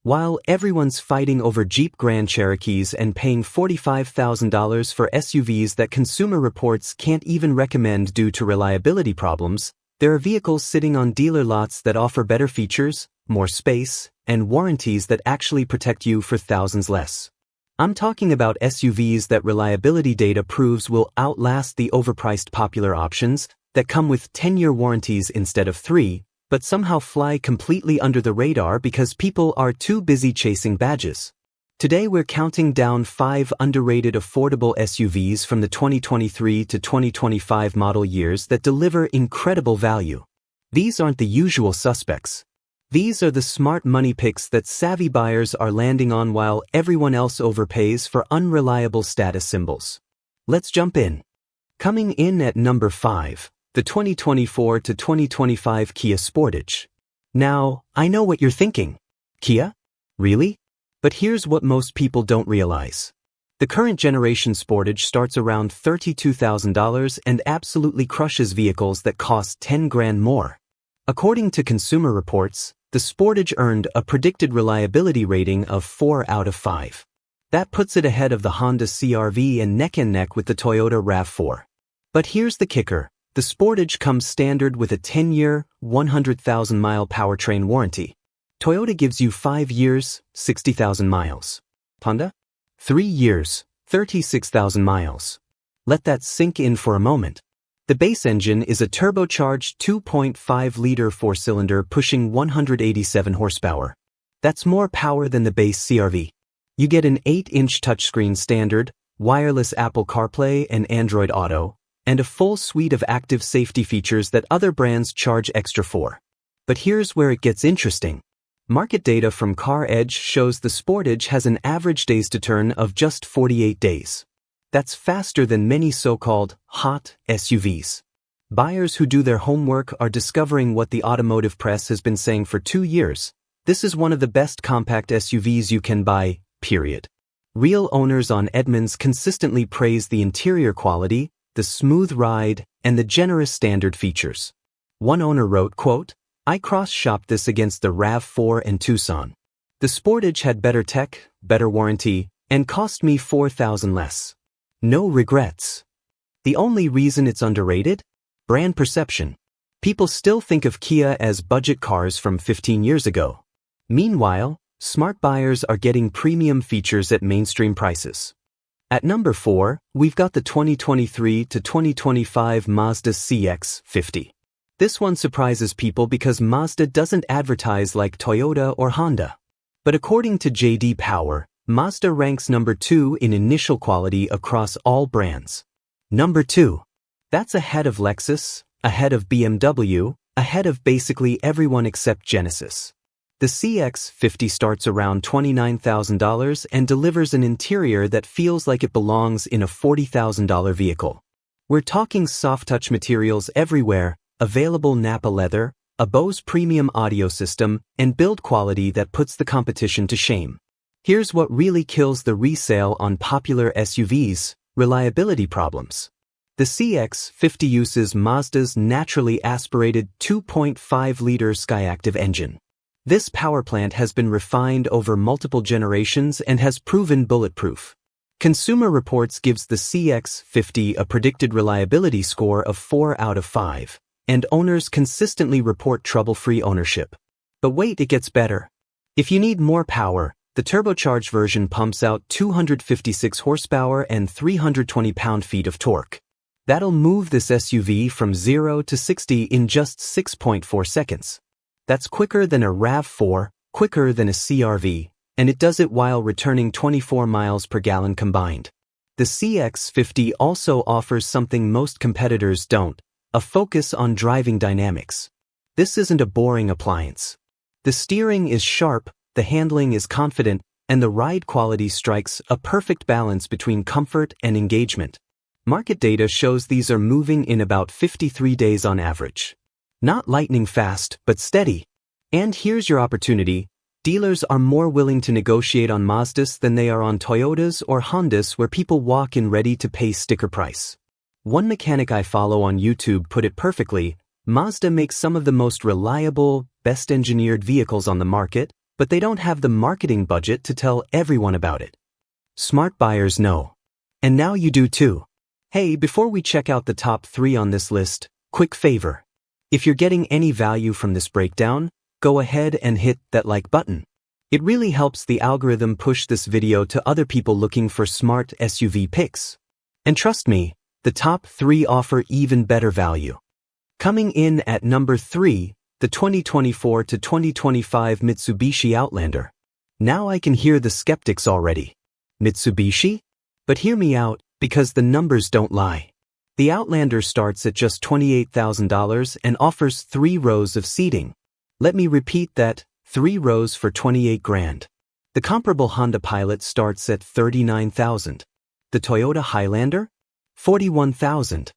While everyone's fighting over Jeep Grand Cherokees and paying $45,000 for SUVs that Consumer Reports can't even recommend due to reliability problems, there are vehicles sitting on dealer lots that offer better features, more space, and warranties that actually protect you for thousands less. I'm talking about SUVs that reliability data proves will outlast the overpriced popular options that come with 10-year warranties instead of 3, but somehow fly completely under the radar because people are too busy chasing badges. Today we're counting down 5 underrated affordable SUVs from the 2023 to 2025 model years that deliver incredible value. These aren't the usual suspects. These are the smart money picks that savvy buyers are landing on while everyone else overpays for unreliable status symbols. Let's jump in. Coming in at number 5. The 2024 to 2025 Kia Sportage. Now, I know what you're thinking. Kia? Really? But here's what most people don't realize. The current generation Sportage starts around $32,000 and absolutely crushes vehicles that cost 10 grand more. According to Consumer Reports, the Sportage earned a predicted reliability rating of 4 out of 5. That puts it ahead of the Honda CR-V and neck and neck with the Toyota RAV4. But here's the kicker. The Sportage comes standard with a 10-year, 100,000-mile powertrain warranty. Toyota gives you 5 years, 60,000 miles. Honda? 3 years, 36,000 miles. Let that sink in for a moment. The base engine is a turbocharged 2.5-liter 4-cylinder pushing 187 horsepower. That's more power than the base CR-V. You get an 8-inch touchscreen standard, wireless Apple CarPlay and Android Auto, and a full suite of active safety features that other brands charge extra for. But here's where it gets interesting. Market data from CarEdge shows the Sportage has an average days to turn of just 48 days. That's faster than many so-called hot SUVs. Buyers who do their homework are discovering what the automotive press has been saying for 2 years. This is one of the best compact SUVs you can buy, period. Real owners on Edmunds consistently praise the interior quality, the smooth ride, and the generous standard features. One owner wrote, quote, "I cross-shopped this against the RAV4 and Tucson. The Sportage had better tech, better warranty, and cost me $4,000 less. No regrets." The only reason it's underrated? Brand perception. People still think of Kia as budget cars from 15 years ago. Meanwhile, smart buyers are getting premium features at mainstream prices. At number 4, we've got the 2023 to 2025 Mazda CX-50. This one surprises people because Mazda doesn't advertise like Toyota or Honda. But according to J.D. Power, Mazda ranks number 2 in initial quality across all brands. Number 2. That's ahead of Lexus, ahead of BMW, ahead of basically everyone except Genesis. The CX-50 starts around $29,000 and delivers an interior that feels like it belongs in a $40,000 vehicle. We're talking soft-touch materials everywhere, available Nappa leather, a Bose premium audio system, and build quality that puts the competition to shame. Here's what really kills the resale on popular SUVs: reliability problems. The CX-50 uses Mazda's naturally aspirated 2.5-liter Skyactiv engine. This power plant has been refined over multiple generations and has proven bulletproof. Consumer Reports gives the CX-50 a predicted reliability score of 4 out of 5, and owners consistently report trouble-free ownership. But wait, it gets better. If you need more power, the turbocharged version pumps out 256 horsepower and 320 pound-feet of torque. That'll move this SUV from 0 to 60 in just 6.4 seconds. That's quicker than a RAV4, quicker than a CR-V, and it does it while returning 24 miles per gallon combined. The CX-50 also offers something most competitors don't: a focus on driving dynamics. This isn't a boring appliance. The steering is sharp, the handling is confident, and the ride quality strikes a perfect balance between comfort and engagement. Market data shows these are moving in about 53 days on average. Not lightning fast, but steady. And here's your opportunity. Dealers are more willing to negotiate on Mazdas than they are on Toyotas or Hondas, where people walk in ready to pay sticker price. One mechanic I follow on YouTube put it perfectly: Mazda makes some of the most reliable, best-engineered vehicles on the market, but they don't have the marketing budget to tell everyone about it. Smart buyers know. And now you do too. Hey, before we check out the top 3 on this list, quick favor. If you're getting any value from this breakdown, go ahead and hit that like button. It really helps the algorithm push this video to other people looking for smart SUV picks. And trust me, the top 3 offer even better value. Coming in at number 3, the 2024 to 2025 Mitsubishi Outlander. Now I can hear the skeptics already. Mitsubishi? But hear me out, because the numbers don't lie. The Outlander starts at just $28,000 and offers 3 rows of seating. Let me repeat that, 3 rows for $28,000. The comparable Honda Pilot starts at $39,000. The Toyota Highlander? $41,000.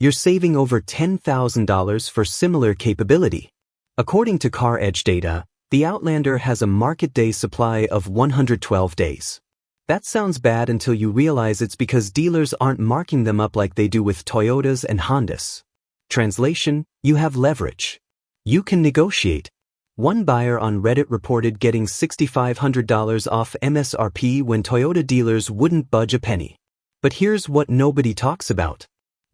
You're saving over $10,000 for similar capability. According to Car Edge data, the Outlander has a market day supply of 112 days. That sounds bad until you realize it's because dealers aren't marking them up like they do with Toyotas and Hondas. Translation, you have leverage. You can negotiate. One buyer on Reddit reported getting $6,500 off MSRP when Toyota dealers wouldn't budge a penny. But here's what nobody talks about.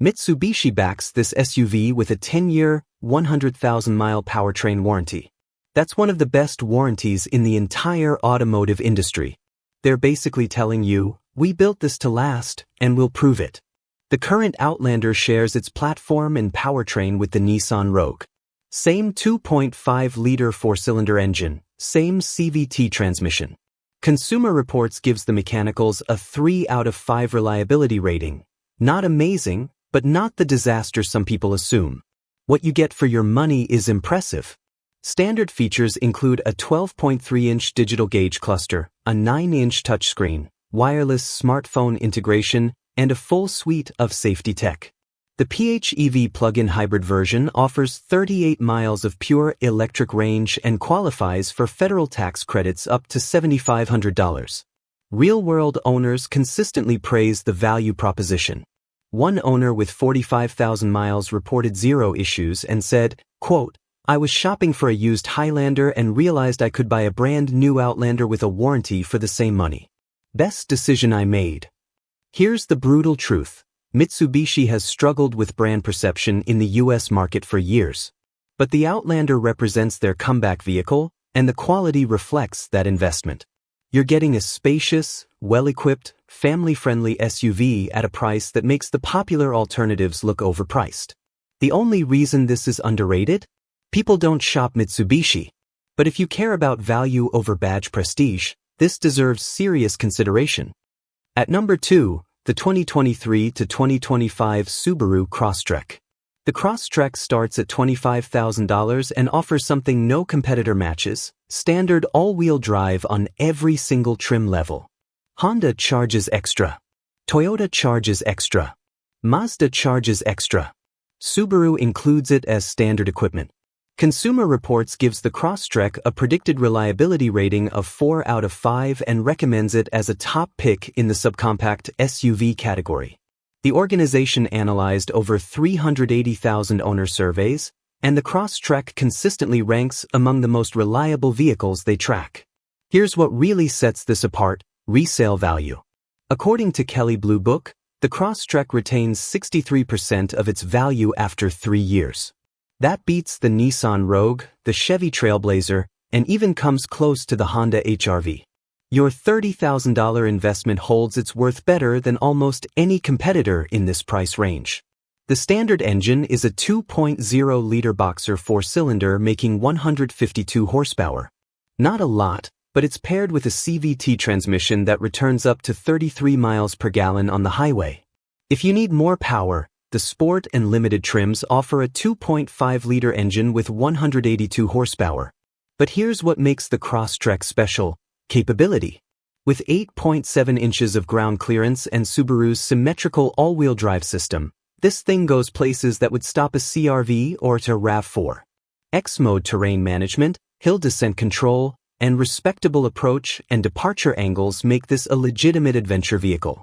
Mitsubishi backs this SUV with a 10-year, 100,000-mile powertrain warranty. That's one of the best warranties in the entire automotive industry. They're basically telling you, we built this to last, and we'll prove it. The current Outlander shares its platform and powertrain with the Nissan Rogue. Same 2.5-liter 4-cylinder engine, same CVT transmission. Consumer Reports gives the mechanicals a 3 out of 5 reliability rating. Not amazing, but not the disaster some people assume. What you get for your money is impressive. Standard features include a 12.3-inch digital gauge cluster, a 9-inch touchscreen, wireless smartphone integration, and a full suite of safety tech. The PHEV plug-in hybrid version offers 38 miles of pure electric range and qualifies for federal tax credits up to $7,500. Real-world owners consistently praise the value proposition. One owner with 45,000 miles reported 0 issues and said, quote, "I was shopping for a used Highlander and realized I could buy a brand new Outlander with a warranty for the same money. Best decision I made." Here's the brutal truth. Mitsubishi has struggled with brand perception in the US market for years. But the Outlander represents their comeback vehicle, and the quality reflects that investment. You're getting a spacious, well-equipped, family-friendly SUV at a price that makes the popular alternatives look overpriced. The only reason this is underrated? People don't shop Mitsubishi. But if you care about value over badge prestige, this deserves serious consideration. At number 2, the 2023 to 2025 Subaru Crosstrek. The Crosstrek starts at $25,000 and offers something no competitor matches: standard all-wheel drive on every single trim level. Honda charges extra. Toyota charges extra. Mazda charges extra. Subaru includes it as standard equipment. Consumer Reports gives the Crosstrek a predicted reliability rating of 4 out of 5 and recommends it as a top pick in the subcompact SUV category. The organization analyzed over 380,000 owner surveys, and the Crosstrek consistently ranks among the most reliable vehicles they track. Here's what really sets this apart: resale value. According to Kelley Blue Book, the Crosstrek retains 63% of its value after 3 years. That beats the Nissan Rogue, the Chevy Trailblazer, and even comes close to the Honda HR-V. Your $30,000 investment holds its worth better than almost any competitor in this price range. The standard engine is a 2.0-liter boxer 4-cylinder making 152 horsepower. Not a lot, but it's paired with a CVT transmission that returns up to 33 miles per gallon on the highway. If you need more power, the Sport and Limited trims offer a 2.5-liter engine with 182 horsepower. But here's what makes the Crosstrek special: capability. With 8.7 inches of ground clearance and Subaru's symmetrical all-wheel drive system, this thing goes places that would stop a CR-V or a RAV4. X-mode terrain management, hill descent control, and respectable approach and departure angles make this a legitimate adventure vehicle.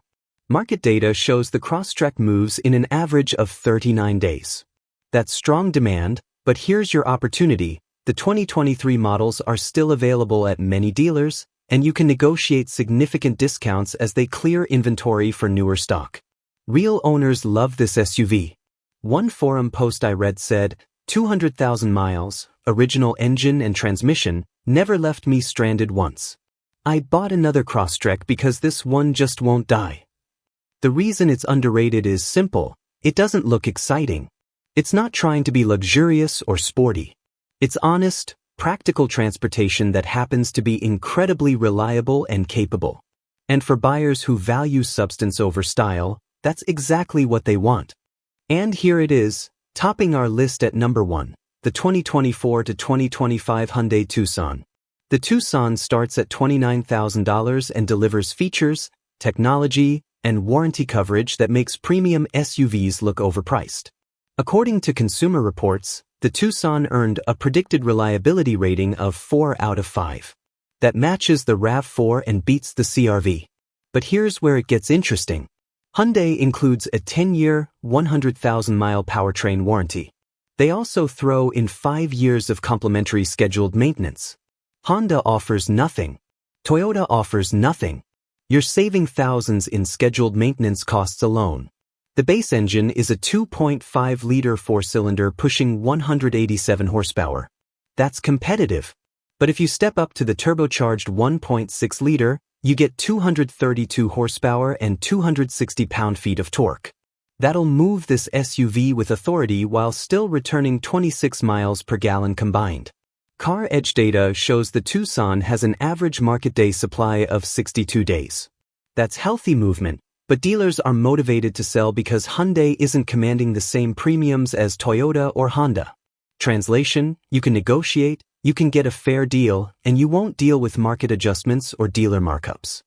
Market data shows the Crosstrek moves in an average of 39 days. That's strong demand, but here's your opportunity: The 2023 models are still available at many dealers, and you can negotiate significant discounts as they clear inventory for newer stock. Real owners love this SUV. One forum post I read said, 200,000 miles, original engine and transmission, never left me stranded once. I bought another Crosstrek because this one just won't die. The reason it's underrated is simple. It doesn't look exciting. It's not trying to be luxurious or sporty. It's honest, practical transportation that happens to be incredibly reliable and capable. And for buyers who value substance over style, that's exactly what they want. And here it is, topping our list at number 1, the 2024 to 2025 Hyundai Tucson. The Tucson starts at $29,000 and delivers features, technology, and warranty coverage that makes premium SUVs look overpriced. According to Consumer Reports, the Tucson earned a predicted reliability rating of 4 out of 5. That matches the RAV4 and beats the CR-V. But here's where it gets interesting. Hyundai includes a 10-year, 100,000-mile powertrain warranty. They also throw in 5 years of complimentary scheduled maintenance. Honda offers nothing. Toyota offers nothing. You're saving thousands in scheduled maintenance costs alone. The base engine is a 2.5-liter 4-cylinder pushing 187 horsepower. That's competitive. But if you step up to the turbocharged 1.6-liter, you get 232 horsepower and 260 pound-feet of torque. That'll move this SUV with authority while still returning 26 miles per gallon combined. Car Edge data shows the Tucson has an average market day supply of 62 days. That's healthy movement, but dealers are motivated to sell because Hyundai isn't commanding the same premiums as Toyota or Honda. Translation, you can negotiate, you can get a fair deal, and you won't deal with market adjustments or dealer markups.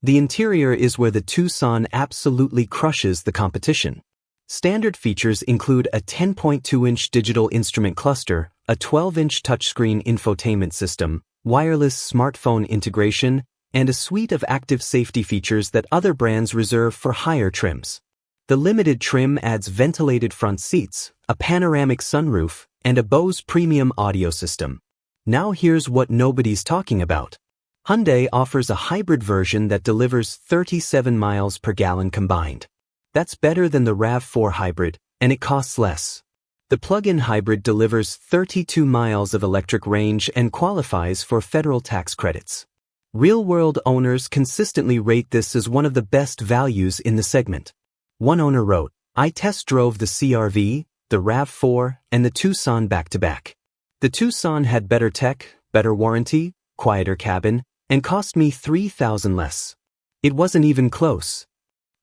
The interior is where the Tucson absolutely crushes the competition. Standard features include a 10.2-inch digital instrument cluster, a 12-inch touchscreen infotainment system, wireless smartphone integration, and a suite of active safety features that other brands reserve for higher trims. The limited trim adds ventilated front seats, a panoramic sunroof, and a Bose premium audio system. Now here's what nobody's talking about. Hyundai offers a hybrid version that delivers 37 miles per gallon combined. That's better than the RAV4 hybrid, and it costs less. The plug-in hybrid delivers 32 miles of electric range and qualifies for federal tax credits. Real-world owners consistently rate this as one of the best values in the segment. One owner wrote, "I test drove the CR-V, the RAV4, and the Tucson back-to-back. The Tucson had better tech, better warranty, quieter cabin, and cost me $3,000 less. It wasn't even close."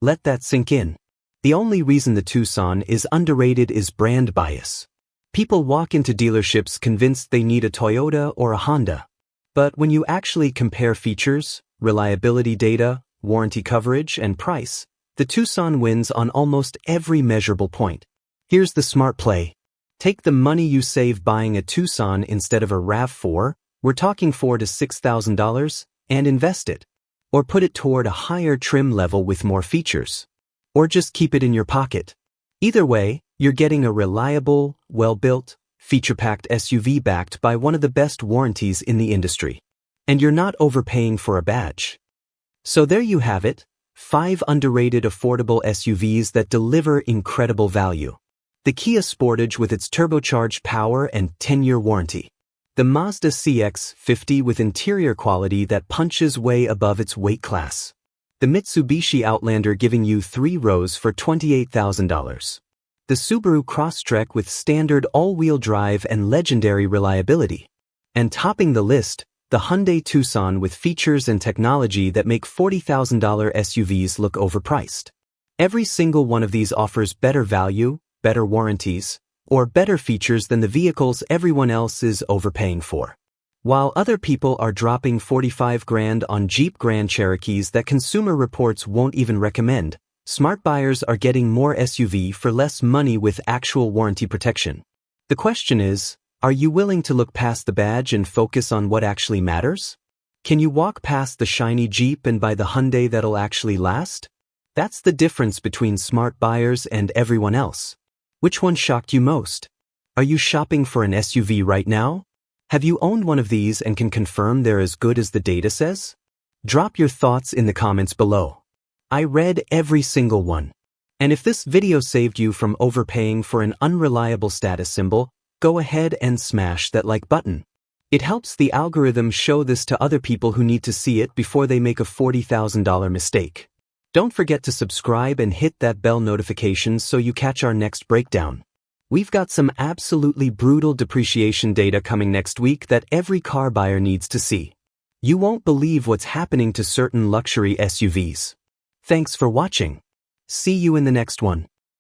Let that sink in. The only reason the Tucson is underrated is brand bias. People walk into dealerships convinced they need a Toyota or a Honda. But when you actually compare features, reliability data, warranty coverage, and price, the Tucson wins on almost every measurable point. Here's the smart play. Take the money you save buying a Tucson instead of a RAV4, we're talking $4,000 to $6,000, and invest it. Or put it toward a higher trim level with more features. Or just keep it in your pocket. Either way, you're getting a reliable, well-built, feature-packed SUV backed by one of the best warranties in the industry. And you're not overpaying for a badge. So there you have it, 5 underrated affordable SUVs that deliver incredible value. The Kia Sportage with its turbocharged power and 10-year warranty. The Mazda CX-50 with interior quality that punches way above its weight class. The Mitsubishi Outlander giving you 3 rows for $28,000. The Subaru Crosstrek with standard all-wheel drive and legendary reliability. And topping the list, the Hyundai Tucson with features and technology that make $40,000 SUVs look overpriced. Every single one of these offers better value, better warranties, or better features than the vehicles everyone else is overpaying for. While other people are dropping $45,000 on Jeep Grand Cherokees that Consumer Reports won't even recommend, smart buyers are getting more SUV for less money with actual warranty protection. The question is, are you willing to look past the badge and focus on what actually matters? Can you walk past the shiny Jeep and buy the Hyundai that'll actually last? That's the difference between smart buyers and everyone else. Which one shocked you most? Are you shopping for an SUV right now? Have you owned one of these and can confirm they're as good as the data says? Drop your thoughts in the comments below. I read every single one. And if this video saved you from overpaying for an unreliable status symbol, go ahead and smash that like button. It helps the algorithm show this to other people who need to see it before they make a $40,000 mistake. Don't forget to subscribe and hit that bell notification so you catch our next breakdown. We've got some absolutely brutal depreciation data coming next week that every car buyer needs to see. You won't believe what's happening to certain luxury SUVs. Thanks for watching. See you in the next one.